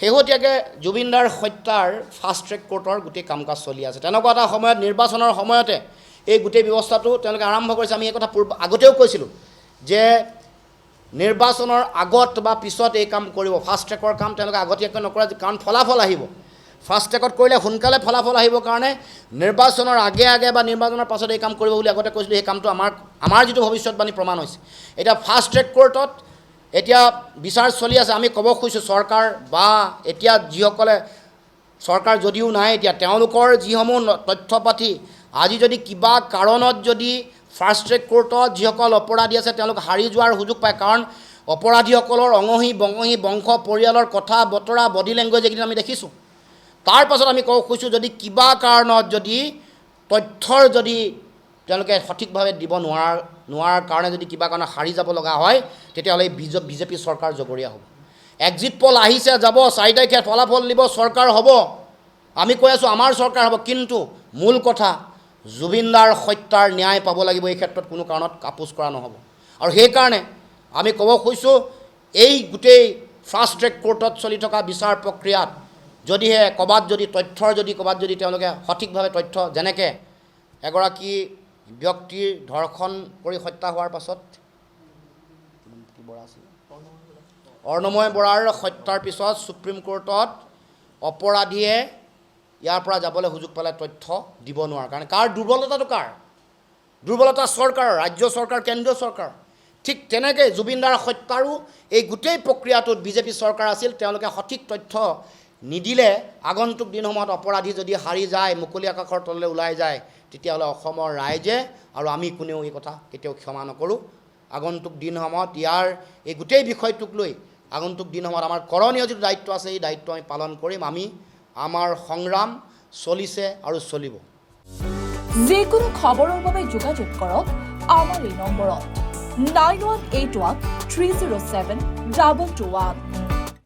শেহতীয়াকৈ জুবিনদাৰ হত্যাৰ ফাষ্ট ট্ৰেক কোৰ্টৰ গোটেই কাম কাজ চলি আছে। তেনেকুৱা এটা সময়ত নিৰ্বাচনৰ সময়তে এই গোটেই ব্যৱস্থাটো তেওঁলোকে আৰম্ভ কৰিছে। আমি এই কথা আগতেও কৈছিলোঁ যে নিৰ্বাচনৰ আগত বা পিছত এই কাম কৰিব। ফাষ্ট ট্ৰেকৰ কাম তেওঁলোকে আগতীয়াকৈ নকৰে, কাৰণ ফলাফল আহিব। ফাষ্ট ট্ৰেকত কৰিলে সোনকালে ফলাফল আহিবৰ কাৰণে নিৰ্বাচনৰ আগে বা নিৰ্বাচনৰ পাছত এই কাম কৰিব বুলি আগতে কৈছিলোঁ। সেই কামটো আমাৰ যিটো ভৱিষ্যতবাণী প্ৰমাণ হৈছে। এতিয়া ফাষ্ট ট্ৰেক কোৰ্টত এতিয়া বিচাৰ চলি আছে। আমি ক'ব খুজিছোঁ চৰকাৰ বা এতিয়া যিসকলে চৰকাৰ যদিও নাই, এতিয়া তেওঁলোকৰ যিসমূহ তথ্য পাতি আজি যদি কিবা কাৰণত যদি ফাষ্ট ট্ৰেক কোৰ্টত যিসকল অপৰাধী আছে তেওঁলোক হাৰি যোৱাৰ সুযোগ পায়, কাৰণ অপৰাধীসকলৰ অঙহী বঙহী বংশ পৰিয়ালৰ কথা বতৰা বডি লেংগুৱেজ এইকেইদিন আমি দেখিছোঁ। তাৰ পাছত আমি ক'ব খুজিছোঁ যদি কিবা কাৰণত যদি তথ্যৰ যদি তেওঁলোকে সঠিকভাৱে দিব নোৱাৰাৰ কাৰণে যদি কিবা কাৰণত হাৰি যাব লগা হয়, তেতিয়াহ'লে বিজেপি চৰকাৰ জগৰীয়া হ'ব। এক্সিট পল আহিছে যাব, 4 তাৰিখে ফলাফল দিব, চৰকাৰ হ'ব। আমি কৈ আছোঁ আমাৰ চৰকাৰ হ'ব, কিন্তু মূল কথা জুবিনদাৰ হত্যাৰ ন্যায় পাব লাগিব। এই ক্ষেত্ৰত কোনো কাৰণত আপোচ কৰা নহ'ব। আৰু সেইকাৰণে আমি ক'ব খুজিছোঁ এই গোটেই ফাষ্ট ট্ৰেক কোৰ্টত চলি থকা বিচাৰ প্ৰক্ৰিয়াত যদিহে ক'ৰবাত যদি তথ্যৰ যদি ক'ৰবাত যদি তেওঁলোকে সঠিকভাৱে তথ্য, যেনেকৈ এগৰাকী ব্যক্তিৰ ধৰ্ষণ কৰি হত্যা হোৱাৰ পাছত অৰ্ণময় বৰাৰ হত্যাৰ পিছত সুপ্ৰিম কোৰ্টত অপৰাধীয়ে ইয়াৰ পৰা যাবলৈ সুযোগ পালে তথ্য দিব নোৱাৰে। কাৰণ কাৰ দুৰ্বলতাটো? কাৰ দুৰ্বলতা? চৰকাৰৰ, ৰাজ্য চৰকাৰ, কেন্দ্ৰীয় চৰকাৰ। ঠিক তেনেকৈ জুবিনদাৰ হত্যাৰো এই গোটেই প্ৰক্ৰিয়াটোত বিজেপি চৰকাৰ আছিল। তেওঁলোকে সঠিক তথ্য নিদিলে আগন্তুক দিনসমূহত অপৰাধী যদি হাৰি যায়, মুকলি আকাশৰ তললৈ ওলাই যায়, তেতিয়াহ'লে অসমৰ ৰাইজে আৰু আমি কোনেও এই কথা কেতিয়াও ক্ষমা নকৰোঁ। আগন্তুক দিনসমূহত ইয়াৰ এই গোটেই বিষয়টোক লৈ আগন্তুক দিনসমূহত আমাৰ কৰণীয় যিটো দায়িত্ব আছে, এই দায়িত্ব আমি পালন কৰিম। আমাৰ সংগ্ৰাম চলিছে আৰু চলিব। যিকোনো খবৰৰ বাবে যোগাযোগ কৰক আমাৰ এই নম্বৰত 9181 307 221।